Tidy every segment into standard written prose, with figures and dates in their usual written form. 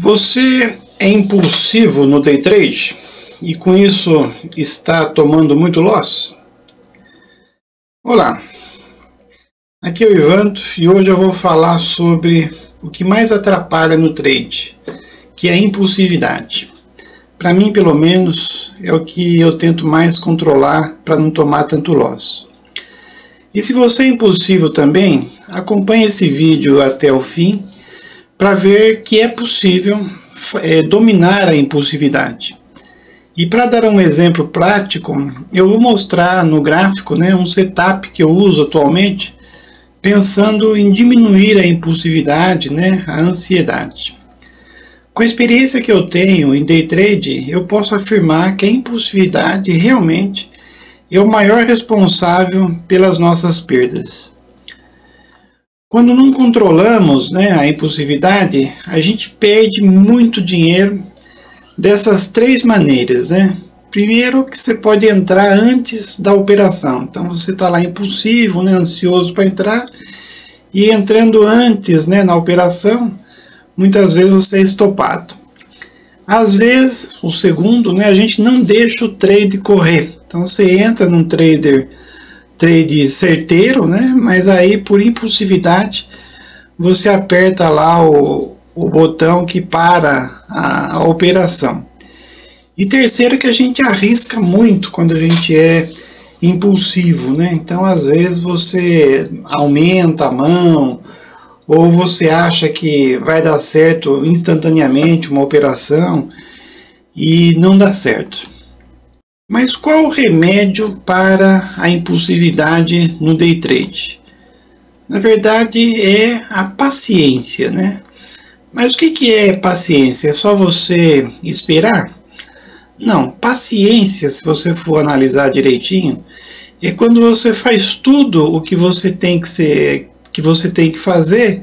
Você é impulsivo no day trade e com isso está tomando muito loss? Olá, aqui é o Ivanto e hoje eu vou falar sobre o que mais atrapalha no trade, que é a impulsividade. Para mim, pelo menos, é o que eu tento mais controlar para não tomar tanto loss. E se você é impulsivo também, acompanhe esse vídeo até o fim para ver que é possível dominar a impulsividade. E para dar um exemplo prático, eu vou mostrar no gráfico, um setup que eu uso atualmente, pensando em diminuir a impulsividade, a ansiedade. Com a experiência que eu tenho em day trade, eu posso afirmar que a impulsividade realmente é o maior responsável pelas nossas perdas. Quando não controlamos a impulsividade, a gente perde muito dinheiro dessas três maneiras. Primeiro, que você pode entrar antes da operação. Então você está lá impulsivo, ansioso para entrar, e entrando antes na operação, muitas vezes você é estopado. Às vezes, o segundo, a gente não deixa o trade correr. Então você entra num trade certeiro, mas aí por impulsividade você aperta lá o botão que para a operação. E terceiro, que a gente arrisca muito quando a gente é impulsivo, Então às vezes você aumenta a mão, ou você acha que vai dar certo instantaneamente uma operação e não dá certo. Mas qual o remédio para a impulsividade no day trade? Na verdade é a paciência, Mas o que é paciência? É só você esperar? Não, paciência, se você for analisar direitinho, é quando você faz tudo o que você tem que fazer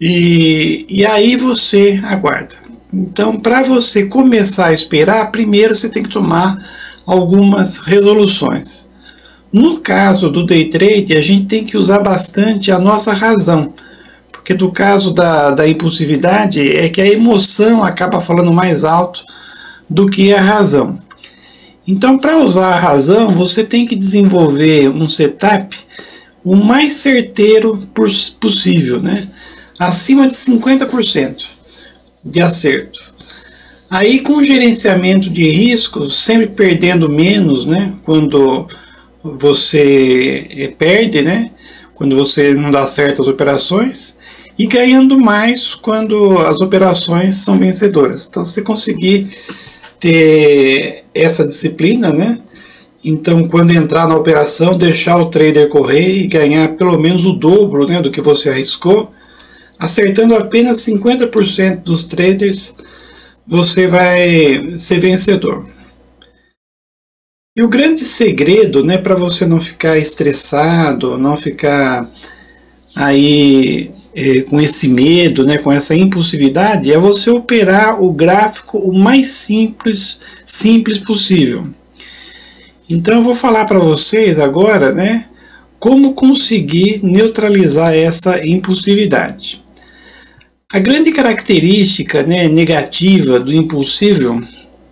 e aí você aguarda. Então, para você começar a esperar, primeiro você tem que tomar algumas resoluções. No caso do day trade, a gente tem que usar bastante a nossa razão, porque no caso da impulsividade é que a emoção acaba falando mais alto do que a razão. Então, para usar a razão, você tem que desenvolver um setup o mais certeiro possível, acima de 50% de acerto. Aí, com o gerenciamento de riscos, sempre perdendo menos, quando você perde, quando você não dá certo as operações, e ganhando mais quando as operações são vencedoras. Então, se você conseguir ter essa disciplina, então quando entrar na operação, deixar o trader correr e ganhar pelo menos o dobro do que você arriscou, acertando apenas 50% dos traders, você vai ser vencedor. E o grande segredo, para você não ficar estressado, não ficar aí com esse medo, com essa impulsividade, é você operar o gráfico o mais simples possível. Então eu vou falar para vocês agora, como conseguir neutralizar essa impulsividade. A grande característica negativa do impulsivo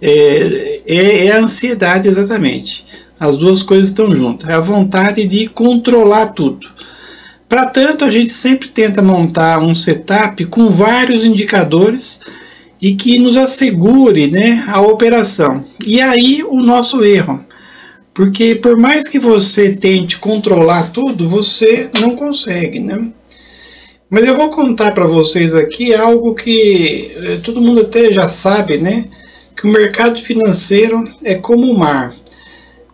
é a ansiedade, exatamente. As duas coisas estão juntas. É a vontade de controlar tudo. Para tanto, a gente sempre tenta montar um setup com vários indicadores e que nos assegure a operação. E aí o nosso erro. Porque por mais que você tente controlar tudo, você não consegue, Mas eu vou contar para vocês aqui algo que todo mundo até já sabe, que o mercado financeiro é como o mar.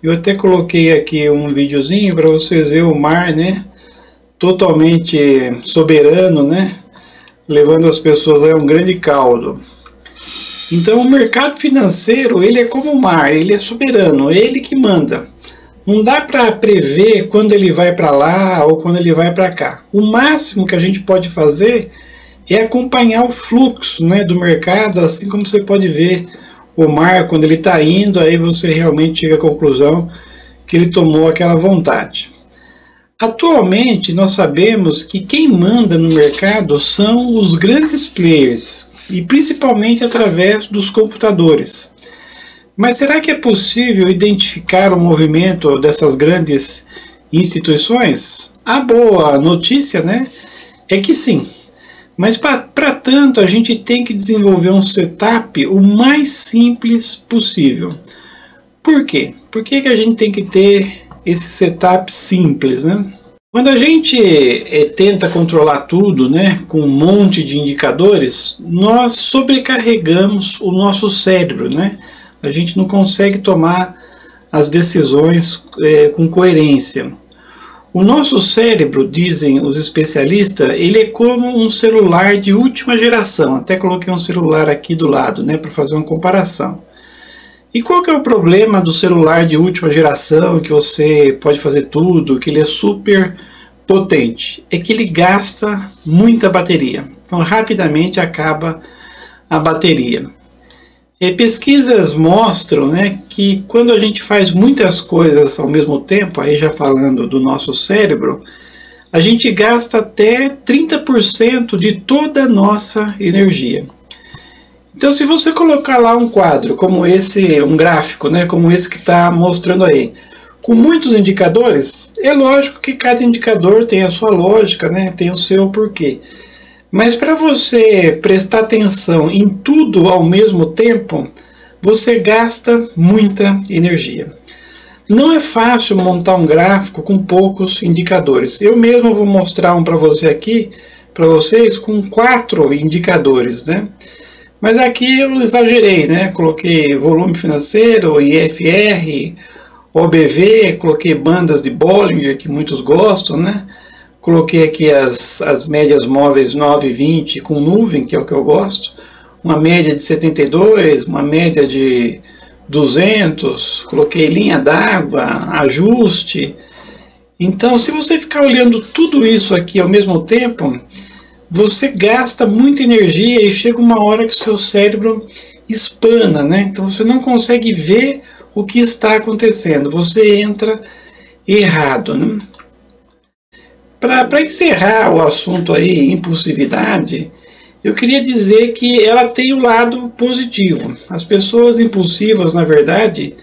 Eu até coloquei aqui um videozinho para vocês verem o mar, totalmente soberano, levando as pessoas a um grande caldo. Então o mercado financeiro, ele é como o mar, ele é soberano, ele que manda. Não dá para prever quando ele vai para lá ou quando ele vai para cá. O máximo que a gente pode fazer é acompanhar o fluxo do mercado, assim como você pode ver o mar quando ele está indo, aí você realmente chega à conclusão que ele tomou aquela vontade. Atualmente nós sabemos que quem manda no mercado são os grandes players, e principalmente através dos computadores. Mas será que é possível identificar o movimento dessas grandes instituições? A boa notícia, né, é que sim. Mas para tanto a gente tem que desenvolver um setup o mais simples possível. Por quê? Por que a gente tem que ter esse setup simples, né? Quando a gente tenta controlar tudo, né, com um monte de indicadores, nós sobrecarregamos o nosso cérebro, né? A gente não consegue tomar as decisões com coerência. O nosso cérebro, dizem os especialistas, ele é como um celular de última geração. Até coloquei um celular aqui do lado, né, para fazer uma comparação. E qual que é o problema do celular de última geração, que você pode fazer tudo, que ele é super potente? É que ele gasta muita bateria. Então, rapidamente acaba a bateria. Pesquisas mostram, né, que quando a gente faz muitas coisas ao mesmo tempo, aí já falando do nosso cérebro, a gente gasta até 30% de toda a nossa energia. Então, se você colocar lá um quadro como esse, um gráfico, né, como esse que está mostrando aí, com muitos indicadores, é lógico que cada indicador tem a sua lógica, né, tem o seu porquê. Mas para você prestar atenção em tudo ao mesmo tempo, você gasta muita energia. Não é fácil montar um gráfico com poucos indicadores. Eu mesmo vou mostrar um para você aqui, para vocês, com 4 indicadores, né? Mas aqui eu exagerei, né? Coloquei volume financeiro, IFR, OBV, coloquei bandas de Bollinger, que muitos gostam, né? Coloquei aqui as médias móveis 9 e 20 com nuvem, que é o que eu gosto. Uma média de 72, uma média de 200, coloquei linha d'água, ajuste. Então, se você ficar olhando tudo isso aqui ao mesmo tempo, você gasta muita energia e chega uma hora que o seu cérebro espana, né? Então você não consegue ver o que está acontecendo, você entra errado, né? Para encerrar o assunto aí, impulsividade, eu queria dizer que ela tem o lado positivo. As pessoas impulsivas, na verdade,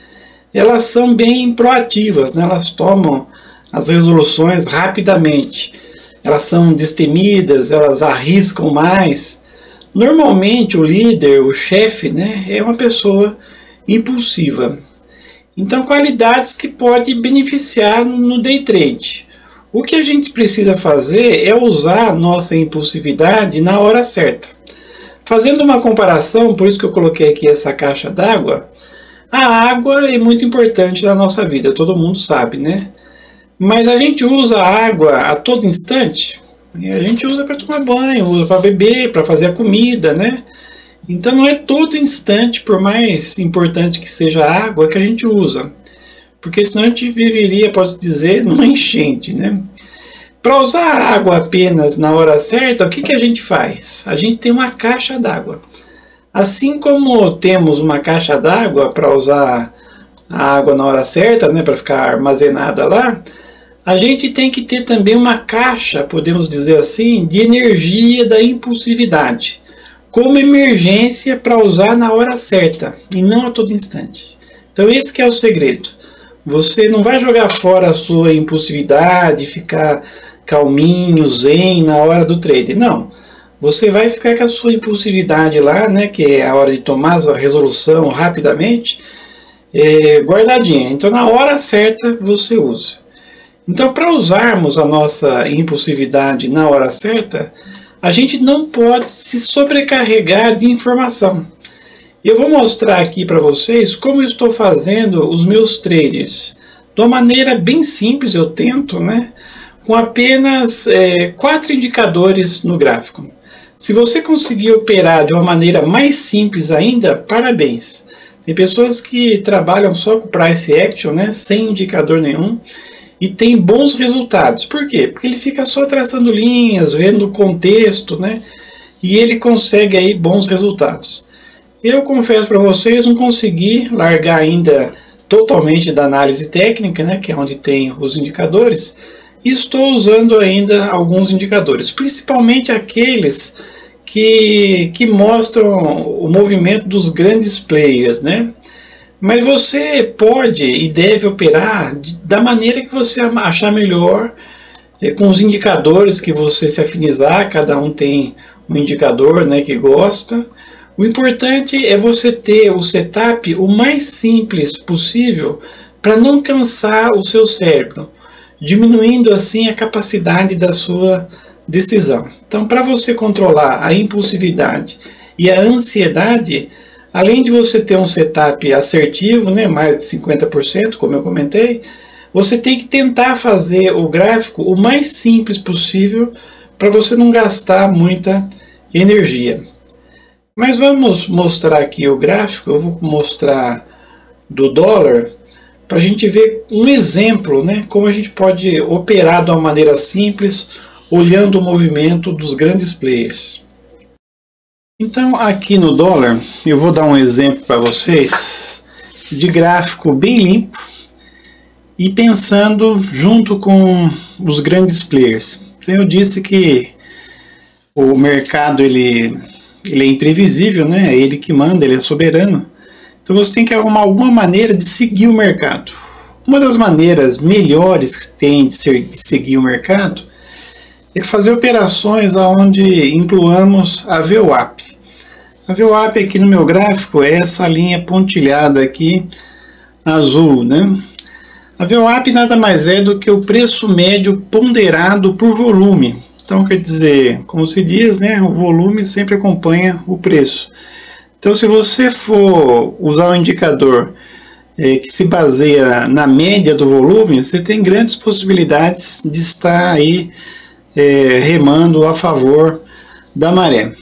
elas são bem proativas, né? Elas tomam as resoluções rapidamente. Elas são destemidas, elas arriscam mais. Normalmente o líder, o chefe, né, é uma pessoa impulsiva. Então, qualidades que podem beneficiar no day trade. O que a gente precisa fazer é usar a nossa impulsividade na hora certa. Fazendo uma comparação, por isso que eu coloquei aqui essa caixa d'água, a água é muito importante na nossa vida, todo mundo sabe, né? Mas a gente usa a água a todo instante. A gente usa para tomar banho, usa para beber, para fazer a comida, né? Então não é todo instante, por mais importante que seja a água, que a gente usa. Porque senão a gente viveria, posso dizer, numa enchente, né? Para usar a água apenas na hora certa, o que a gente faz? A gente tem uma caixa d'água. Assim como temos uma caixa d'água para usar a água na hora certa, né, para ficar armazenada lá, a gente tem que ter também uma caixa, podemos dizer assim, de energia da impulsividade, como emergência para usar na hora certa e não a todo instante. Então esse que é o segredo. Você não vai jogar fora a sua impulsividade, ficar calminho, zen na hora do trade. Não. Você vai ficar com a sua impulsividade lá, né, que é a hora de tomar a resolução rapidamente, guardadinha. Então na hora certa você usa. Então, para usarmos a nossa impulsividade na hora certa, a gente não pode se sobrecarregar de informação. Eu vou mostrar aqui para vocês como eu estou fazendo os meus trades. De uma maneira bem simples, eu tento, né, com apenas 4 indicadores no gráfico. Se você conseguir operar de uma maneira mais simples ainda, parabéns. Tem pessoas que trabalham só com Price Action, né, sem indicador nenhum, e tem bons resultados. Por quê? Porque ele fica só traçando linhas, vendo o contexto, né? E ele consegue aí bons resultados. Eu confesso para vocês, não consegui largar ainda totalmente da análise técnica, né? Que é onde tem os indicadores. E estou usando ainda alguns indicadores, principalmente aqueles que mostram o movimento dos grandes players, né? Mas você pode e deve operar da maneira que você achar melhor, com os indicadores que você se afinizar. Cada um tem um indicador, né, que gosta. O importante é você ter o setup o mais simples possível para não cansar o seu cérebro, diminuindo assim a capacidade da sua decisão. Então, para você controlar a impulsividade e a ansiedade, além de você ter um setup assertivo, né, mais de 50%, como eu comentei, você tem que tentar fazer o gráfico o mais simples possível para você não gastar muita energia. Mas vamos mostrar aqui o gráfico. Eu vou mostrar do dólar para a gente ver um exemplo, né, como a gente pode operar de uma maneira simples, olhando o movimento dos grandes players. Então, aqui no dólar, eu vou dar um exemplo para vocês de gráfico bem limpo e pensando junto com os grandes players. Então, eu disse que o mercado ele é imprevisível, né? É ele que manda, ele é soberano. Então você tem que arrumar alguma maneira de seguir o mercado. Uma das maneiras melhores que tem de seguir o mercado é fazer operações onde incluamos a VWAP. A VWAP aqui no meu gráfico é essa linha pontilhada aqui, azul, né? A VWAP nada mais é do que o preço médio ponderado por volume. Então, quer dizer, como se diz, né, o volume sempre acompanha o preço. Então, se você for usar um indicador que se baseia na média do volume, você tem grandes possibilidades de estar aí remando a favor da maré.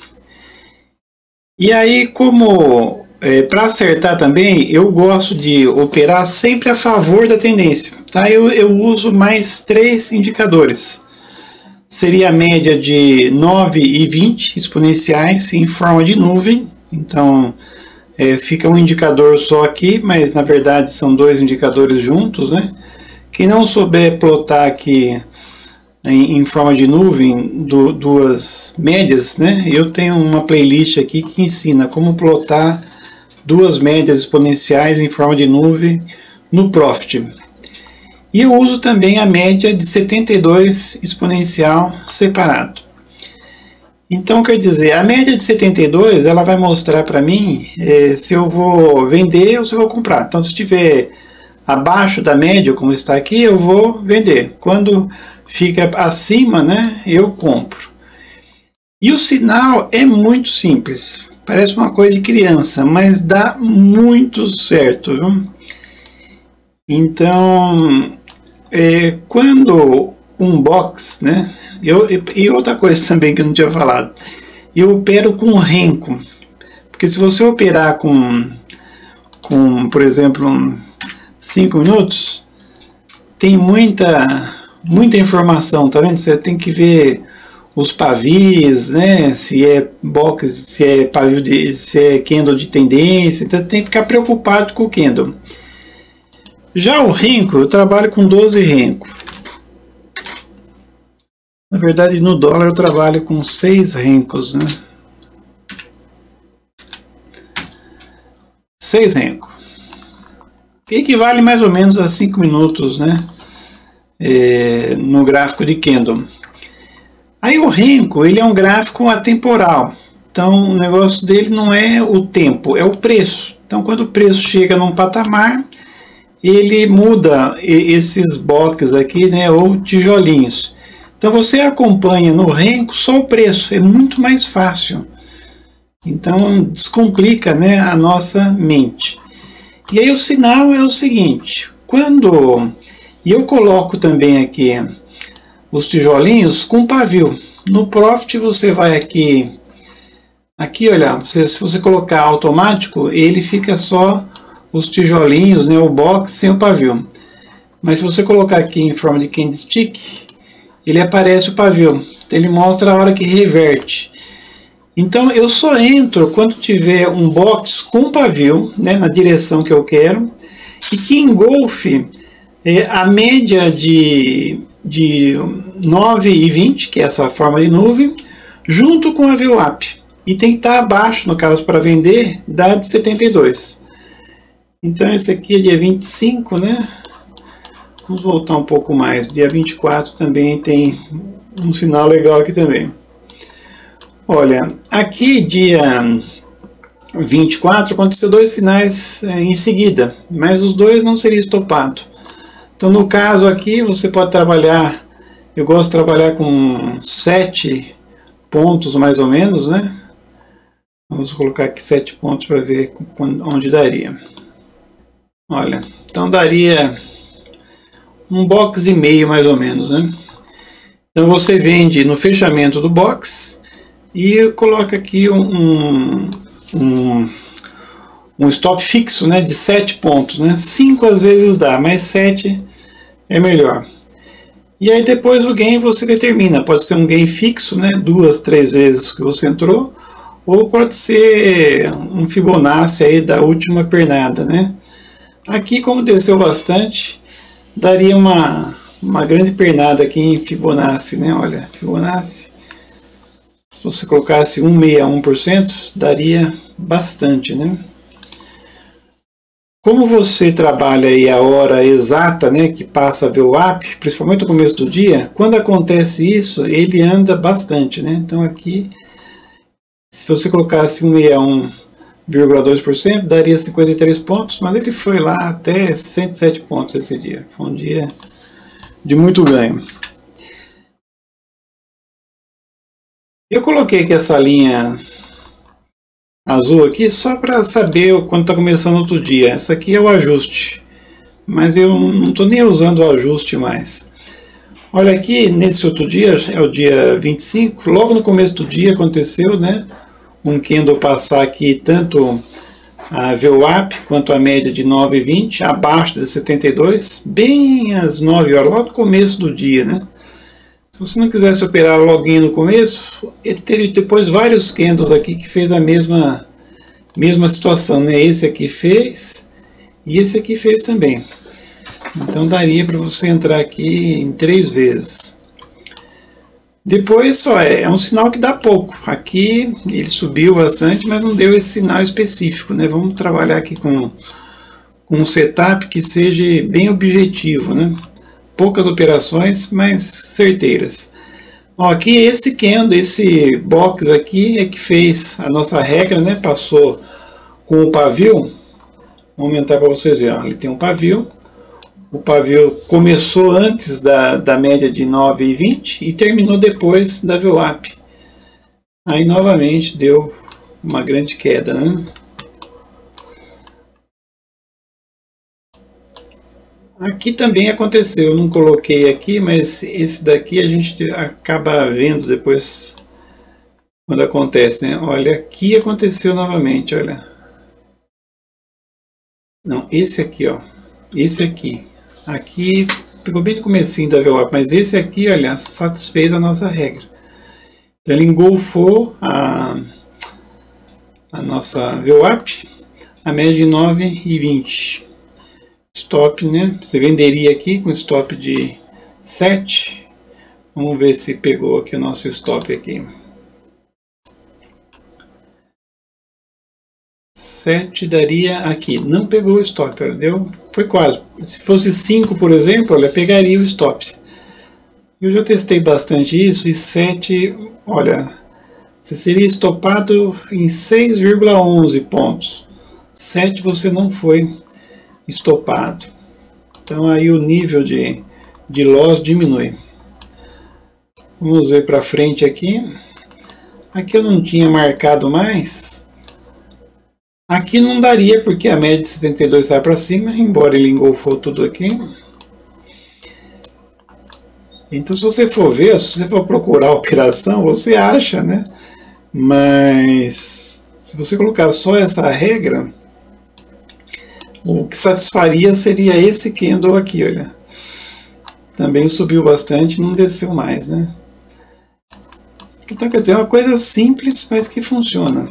E aí, como para acertar também, eu gosto de operar sempre a favor da tendência. Tá? Eu uso mais 3 indicadores. Seria a média de 9 e 20 exponenciais em forma de nuvem. Então, fica um indicador só aqui, mas na verdade são 2 indicadores juntos, né? Quem não souber plotar aqui em forma de nuvem, duas médias, né? Eu tenho uma playlist aqui que ensina como plotar 2 médias exponenciais em forma de nuvem no Profit. E eu uso também a média de 72 exponencial separado. Então, quer dizer, a média de 72, ela vai mostrar para mim se eu vou vender ou se eu vou comprar. Então, se estiver abaixo da média, como está aqui, eu vou vender. Quando fica acima, né, eu compro. E o sinal é muito simples. Parece uma coisa de criança, mas dá muito certo, viu? Então, quando um box, né? E outra coisa também que eu não tinha falado, eu opero com renko, porque se você operar com por exemplo, 5 minutos, tem muita informação, tá vendo? Você tem que ver os pavis, né? Se é box, se é pavio se é candle de tendência, então você tem que ficar preocupado com o candle. Já o renko, eu trabalho com 12 renko. Na verdade, no dólar eu trabalho com 6 renkos, né? 6 renko. Que equivale mais ou menos a 5 minutos, né? No gráfico de candle. Aí o renko, ele é um gráfico atemporal. Então, o negócio dele não é o tempo, é o preço. Então, quando o preço chega num patamar, ele muda esses boxes aqui, né, ou tijolinhos. Então você acompanha no renko só o preço, é muito mais fácil. Então descomplica, né, a nossa mente. E aí o sinal é o seguinte, quando eu coloco também aqui os tijolinhos com pavio. No Profit você vai aqui, olha, se você colocar automático, ele fica só os tijolinhos, né, o box sem o pavio. Mas se você colocar aqui em forma de candlestick, ele aparece o pavio. Ele mostra a hora que reverte. Então eu só entro quando tiver um box com pavio, né, na direção que eu quero, e que engolfe a média de 9 e 20, que é essa forma de nuvem, junto com a VWAP. E tem que estar abaixo, no caso, para vender, da de 72. Então esse aqui é dia 25, né? Vamos voltar um pouco mais. Dia 24 também tem um sinal legal aqui também. Olha, aqui dia 24 aconteceu dois sinais em seguida, mas os dois não seriam estopados. Então no caso aqui você pode trabalhar, eu gosto de trabalhar com 7 pontos mais ou menos, né? Vamos colocar aqui 7 pontos para ver onde daria. Olha, então daria um box e meio mais ou menos, né? Então você vende no fechamento do box e coloca aqui um stop fixo, né, de 7 pontos, né? 5 às vezes dá, mas 7 é melhor. E aí depois o gain você determina, pode ser um gain fixo, né, 2, 3 vezes que você entrou, ou pode ser um Fibonacci aí da última pernada, né? Aqui, como desceu bastante, daria uma grande pernada aqui em Fibonacci, né? Olha, Fibonacci, se você colocasse 1,61%, daria bastante, né? Como você trabalha aí a hora exata, né, que passa a VWAP, principalmente no começo do dia, quando acontece isso, ele anda bastante, né? Então aqui, se você colocasse 1,61,2%, daria 53 pontos, mas ele foi lá até 107 pontos esse dia. Foi um dia de muito ganho. Eu coloquei aqui essa linha azul aqui só para saber quando está começando outro dia. Essa aqui é o ajuste, mas eu não estou nem usando o ajuste mais. Olha aqui, nesse outro dia, é o dia 25, logo no começo do dia aconteceu, né, um candle passar aqui tanto a VWAP quanto a média de 9,20, abaixo de 72, bem às 9 horas, logo no começo do dia, né? Se você não quisesse operar loguinho no começo, ele teve depois vários candles aqui que fez a mesma situação, né? Esse aqui fez e esse aqui fez também. Então daria para você entrar aqui em 3 vezes. Depois só é um sinal que dá pouco. Aqui ele subiu bastante, mas não deu esse sinal específico, né? Vamos trabalhar aqui com um setup que seja bem objetivo, né? Poucas operações, mas certeiras. Ó, aqui esse candle, esse box aqui é que fez a nossa regra, né? Passou com o pavio. Vou aumentar para vocês verem. Ó, ele tem um pavio. O pavio começou antes da média de 9,20 e terminou depois da VWAP. Aí novamente deu uma grande queda, né? Aqui também aconteceu, eu não coloquei aqui, mas esse daqui a gente acaba vendo depois quando acontece, né? Olha, aqui aconteceu novamente, olha. Não, esse aqui, ó. Esse aqui. Aqui pegou bem no comecinho da VWAP, mas esse aqui, olha, satisfez a nossa regra. Então ele engolfou a nossa VWAP, a média de 9,20. Stop, né? Você venderia aqui com stop de 7. Vamos ver se pegou aqui o nosso stop aqui. 7 daria aqui. Não pegou o stop, olha, deu, foi quase. Se fosse 5, por exemplo, olha, pegaria o stop. Eu já testei bastante isso e 7, olha, você seria estopado em 6,11 pontos. 7 você não foi estopado. Então aí o nível de loss diminui. Vamos ver para frente aqui. Aqui eu não tinha marcado mais. Aqui não daria porque a média de 72 sai para cima, embora ele engolfou tudo aqui. Então se você for ver, se você for procurar a operação, você acha, né? Mas se você colocar só essa regra, o que satisfaria seria esse candle aqui, olha. Também subiu bastante, não desceu mais, né? Então, quer dizer, é uma coisa simples, mas que funciona.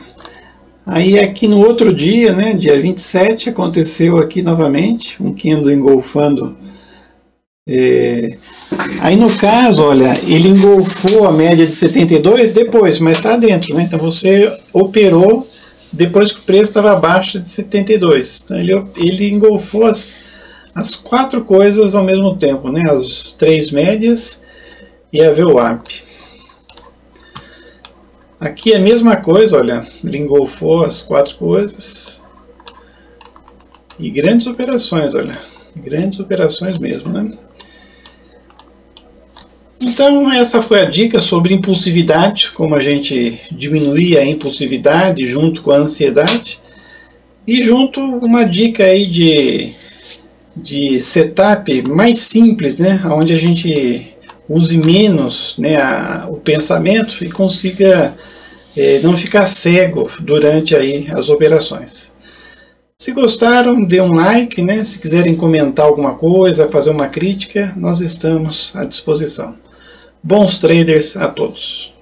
Aí aqui no outro dia, né, dia 27, aconteceu aqui novamente, um candle engolfando Aí no caso, olha, ele engolfou a média de 72 depois, mas está dentro, né? Então você operou depois que o preço estava abaixo de 72. Então ele engolfou as 4 coisas ao mesmo tempo, né? As 3 médias e a VWAP. Aqui é a mesma coisa, olha, ele engolfou as 4 coisas. E grandes operações, olha, grandes operações mesmo, né? Então essa foi a dica sobre impulsividade, como a gente diminuir a impulsividade junto com a ansiedade. E junto uma dica aí de setup mais simples, né? Onde a gente use menos, né, o pensamento e consiga não ficar cego durante aí as operações. Se gostaram, dê um like, né? Se quiserem comentar alguma coisa, fazer uma crítica, nós estamos à disposição. Bons traders a todos!